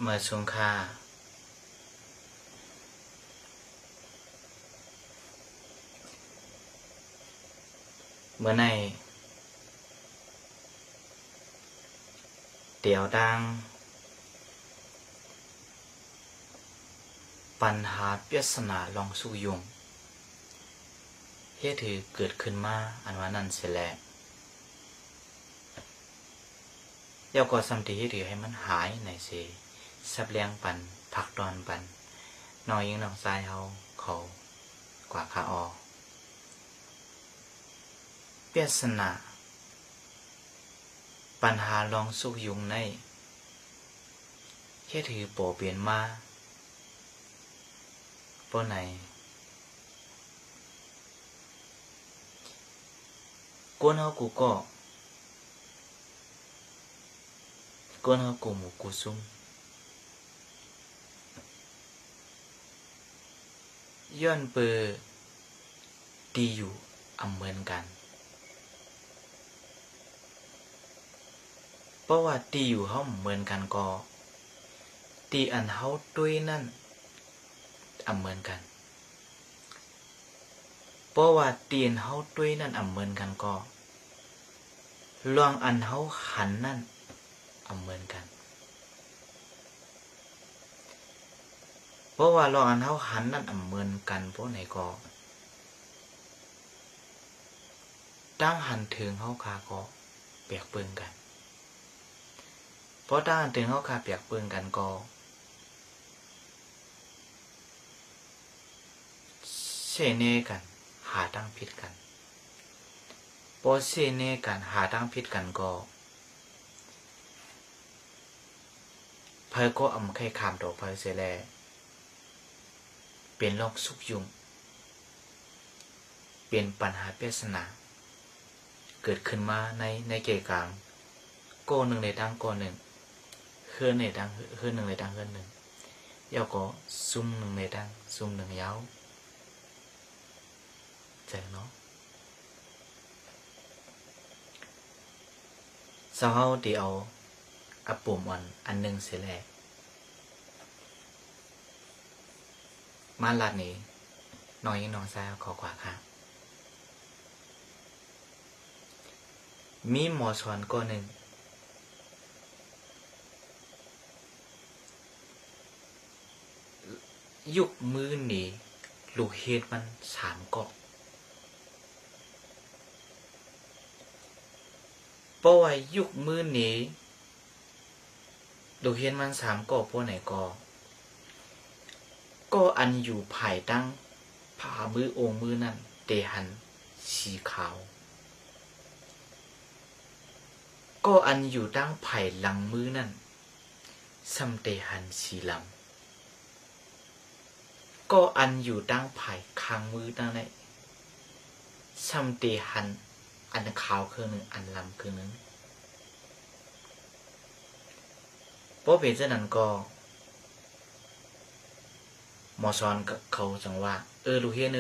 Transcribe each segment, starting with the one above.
เมื่อสุงค่าเมื่อในเดี่ยวดังปัญหาปริศนาลองสู้ยุงเฮ็ดถือเกิดขึ้นมาอันว่านั่นเสียแหละเดี๋ยวก็สำทีให้ถือให้มันหายในเสสับเลี้ยงปันผักดอนปันน้อยยิงน้องทรายเฮาเขากว่าขาออปริศนาปัญหาลองสู้ยุงในเฮ็ดถือโปเปลี่ยนมาป้อไหนกวนเฮากูก็กวนเฮากูหมูกูซุ่มย้อนเปอตีอยู่อำเหมือนกันเพราะว่าตีอยู่เฮาเหมือนกันก็ตีอันเฮาด้วยนั่นอำเหมือนกันเพราะว่าตีอันเฮาด้วยนั่นอำเหมือนกันก็ลองอันเฮาหันนั่นอำเหมือนกันเพราะว่าลองอันเฮาหันนั่นอำเหมือนกันเพราะไหนก็ตั้งหันถึงเฮาคาก็เปียกเปิงกันเพราะตั้งหันถึงเฮาคาเปียกเปิงกันก็เสเนกันหาตั้งผิดกันพอเสเนกันหาตั้งผิดกันก็เพิ่นก็อำไข่ขามดอกเพิ่นเสียแลเป็นโรคสุกยุงเป็นปัญหาปริศนาเกิดขึ้นมาในเกกลางโก้หนึ่งในดังโก้หนึ่งเฮือนในดังเฮือนหนึ่งในดังเฮือนหนึ่งยาวก็ซุ่มหนึ่งในดังซุ่มหนึ่งยาวใจเนาะเศร้าเดียวอับปุ่มอันหนึ่งเสียแหละมาลาดนี้น้อยยิ่งน้องแซ่ขอกว่าค่ะมีหมอสอนก็หนึ่งยุกมือหนีลูกเฮ็ดมัน3 เกาะเพราะว่ายุกมือหนีลูกเฮ็ดมัน3 เกาะพวกไหนก็อันอยู่ภายตั้งผ่ามือองค์มือนั่นเตหันสีขาวก็อันอยู่ตั้งไผ่หลังมือนั่นซ้ำเตหันสีลำก็อันอยู่ตั้งไผ่คางมือนั่นแหละซ้ำเตหันอันขาวคือหนึ่งอันลำคือหนึ่งเพราะเป็นเช่นนั้นก็หมอสอนกับเขาจังว่าลูกเฮียน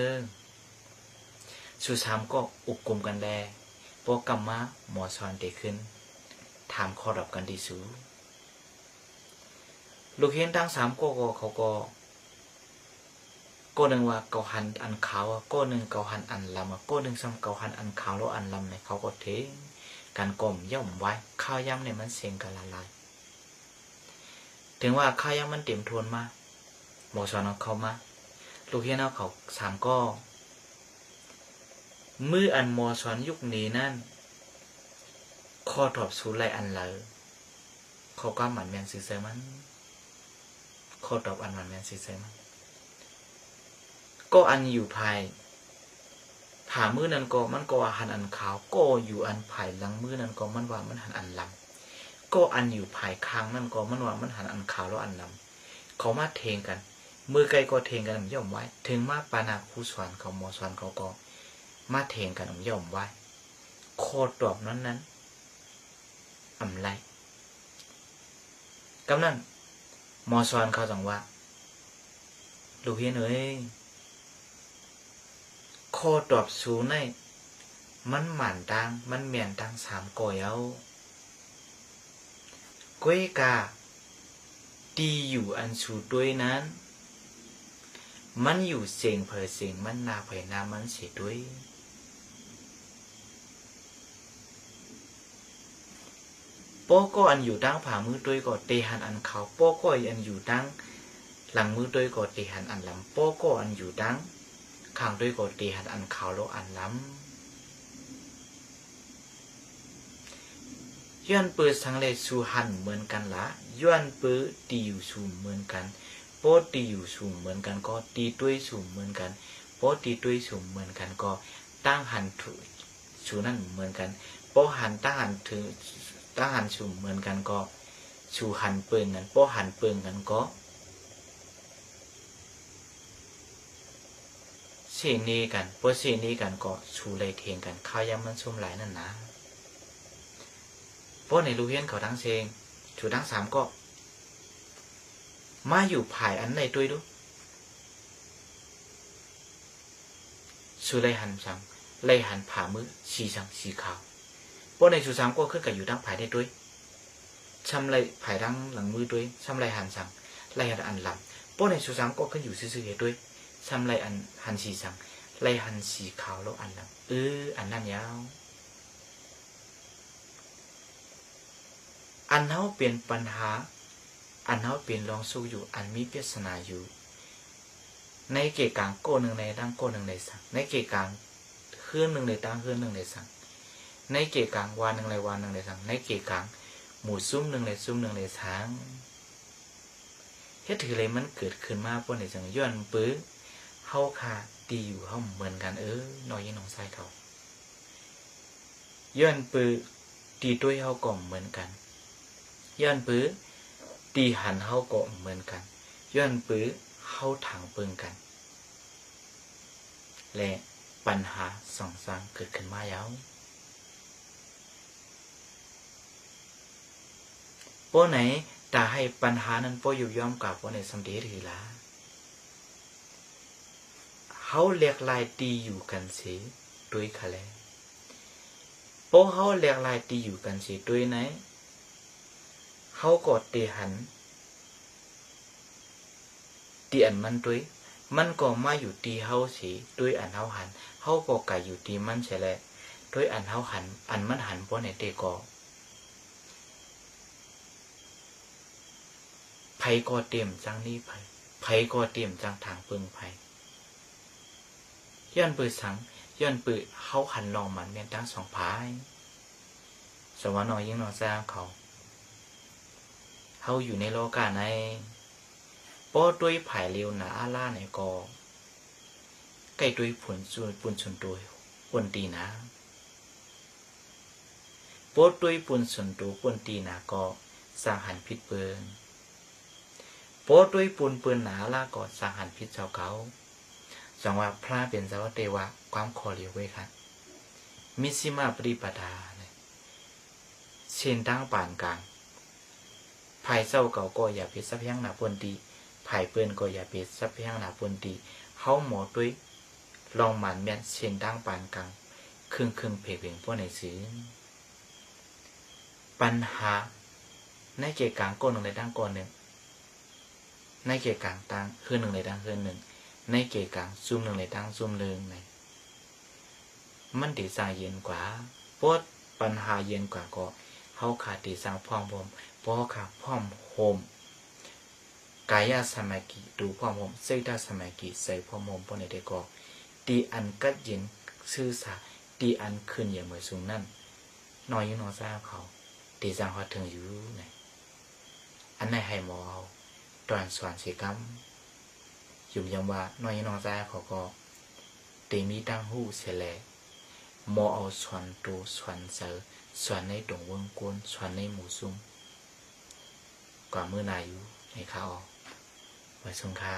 สุสามก็อุกกลมกันแลพวกกรรมะหมอสอนเด็กขึ้นถามข้อรับกันดีสูลูกเฮียนตั้ง3 ก็เขาก็หนึ่งว่าเกาหันอันขาวก็หนึ่งเกาหันอันลำก็หนึ่งซ้ำเกาหันอันขาวแล้วอันลำเนี่ยเขาก็เทการกลมย่อมไว้ข้าวย่ำเนี่ยมันเสียงกันละลายถึงว่าข้าวย่ำมันเต็มทวนมาหมอสอนเอาเขามาลูกเฮียนเอาเขา3 ก็มืออันหมอสอนยุคนี้นั่นข้อตอบสูไรอันเลยเขาก็หมันแมนซื้อเซมันข้อตอบอันหมันแมนซื้อเซมันก็อันอยู่ภายผ่ามือนั้นก็มันก็หันอันขาวก็อยู่อันภายหลังมือนั้นก็มันว่ามันหันอันลำก็อันอยู่ภายคางนั่นก็มันว่ามันหันอันขาวแล้วอันลำเขามาเทงกันมือไกลก็เทงกันย่อมไว้ถึงมาปานาผู้สอนเขาหมอสอนเขาก็มาเทงกันย่อมไว้โคตรอบนั้นอำไรกำนั้นหมอสอนเขาจังว่าลูกเฮียนโคตรอบสูในมันหมั่นดังมันเมียนดัง3 ก่อยเอาก้วยกา ตีอยู่อันชูด้วยนั้นมันอยู่เสียงเผยเสียงมันนาเผยนามันเสียด้วยโป้ก็อันอยู่ตั้งผ่ามือด้วยก็เตหันอันเขาโป้ก็อันอยู่ตั้งหลังมือด้วยก็เตหันอันลำโป้ก็อันอยู่ตั้งข้างด้วยก็เตหันอันเขาแล้วอันลำย้อนปืนสังเลสูหันเหมือนกันละย้อนปืนตีอยู่สูงเหมือนกันโป้ตีอยู่สูงเหมือนกันก็ตีด้วยสูงเหมือนกันโป้ตีด้วยสูงเหมือนกันก็ตั้งหันสูนั่นเหมือนกันโป้หันตั้งหันถือตั้งหันสูงเหมือนกันก็สูหันเปิงกันโป้หันเปิงกันก็เสียนีกันโป้เสียนีกันก็สูเลยเทียงกันข้าวยำมันชุ่มหลายนั่นนะโป้ในรูเฮียนเขาทั้งเชงสูทั้งสามก็มาอยู่ภายอันไหนด้วยดูสูเลยหันสังเลยหันผ่ามือสีสังสีขาวโป้ในสูสามก็ขึ้นกับอยู่ทั้งภายได้ด้วยช้ำเลยภายทั้งหลังมือด้วยช้ำเลยหันสังเลยหันอันลำโป้ในสูสามก็ขึ้นอยู่ซื่อๆเหตุด้วยช้ำเลยอันหันสีสังเลยหันสีขาวแล้วอันลำอันนั่นยาวอันเฮาเปลี่ยนปัญหาอันเฮาเปลี่ยนลองสู้อยู่อันมีปริศนาอยู่ในเกกลางโก้หนึ่งในตั้งโก้หนึ่งในสังในเกกลางเคลื่อนหนึ่งในตั้งเคลื่อนหนึ่งในสังในเกกลางวานหนึ่งในวานหนึ่งในสังในเกกลางหมู่ซุ้มหนึ่งในซุ้มหนึ่งในสังเฮ็ดถือเลยมันเกิดขึ้นมาพวกในสังย้อนปื้อเฮาค่ะตีอยู่เฮาเหมือนกันน้อยยิ่งน้องไส้เท่าย้อนปื้อตีด้วยเฮาก็เหมือนกันย้อนปื้อตีหันเฮาก็เหมือนกันย้อนปื้อเฮาถางเปิงกันและปัญหาสองสร้างเกิดขึ้นมายาวโป้ไหนแต่ให้ปัญหานั้นโป้อยู่ย่อมกับโป้ในสำเร็จหรือละเฮาเรียกลายตีอยู่กันสิด้วยคะแลโป้เฮาเรียกลายตีอยู่กันสิด้วยไหนเฮากดตีหันตีอันมันด้วยมันก็มาอยู่ตีเฮาสิด้วยอันเฮาหันเฮาก็ไก่อยู่ตีมันใช่แหละด้วยอันเฮาหันอันมันหันเพราะในเตก็ไผก็เตรียมจังนี้ไผก็เตรียมจังทางเปิงไผย้อนปืนสังย้อนปืนเฮาหันลองมันแม่นทั้งสองพายสวรรค์น้อยยิ่งน้อยสร้างเขาเฮาอยู่ในโลกาในป้อด้วยผายเร็วหนาอาล่าในกอใกล้ด้วยผลปุ่นชนตัวปนตีนะป้อด้วยปุ่นชนตัวปนตีนะก็สร้างหันพิษเปิงป้อด้วยปุ่นเปินหนาล่าก็สร้างหันพิษเจ้าเขาจังว่าพระเป็นเจ้าเตวะความขอเลียวไว้ค่ะมิสิมาปริปดาเช่นตั้งป่านกลางภายเศร้าเก่าก็อย่าเพียสัพยังหนาปนตีภายเปิ้นก็อย่าเพียสัพยังหนาปนตีเฮาหมอด้วยลองหมันแม่นเช่นตั้งป่านกลางครึ่งเพกเพียงพวกในซื้อปัญหาในเกกลางก้นหนึ่งในตั้งก้นหนึ่งในเกกลางตั้งคืนหนึ่งในตั้งคืนหนึ่งในเกกลางซุ่มหนึ่งในตั้งซุ่มเลิงในมันตีสายเย็นกว่าปวดปัญหาเย็นกว่าก็เฮาขาดตีสร้างพร้อมผมพอขาพร้อมโฮมกายสมากิดูพร้อมผมเสกสมากิใส่พร้อมผมปนในเด็กก็ตีอันกัดเย็นซื่อสาตีอันขึ้นอย่างเหมือนสูงนั่นน้อยยิ่งน้อยทราบเขาตีสร้างฮอดถึงอยู่ไหนอันไหนให้หมอเอาตอนสอนเสกรรมอยู่ยังว่าน้อยยิ่งน้อยทราบเขาก็ตีมีตั้งหูเสแลหมอเอาสอนตัวสอนเสือสอนในตรงวงกวนสอนในหมู่ซุ้มกว่าเมื่อนาอยู่ในข้าออกไว้สงค่า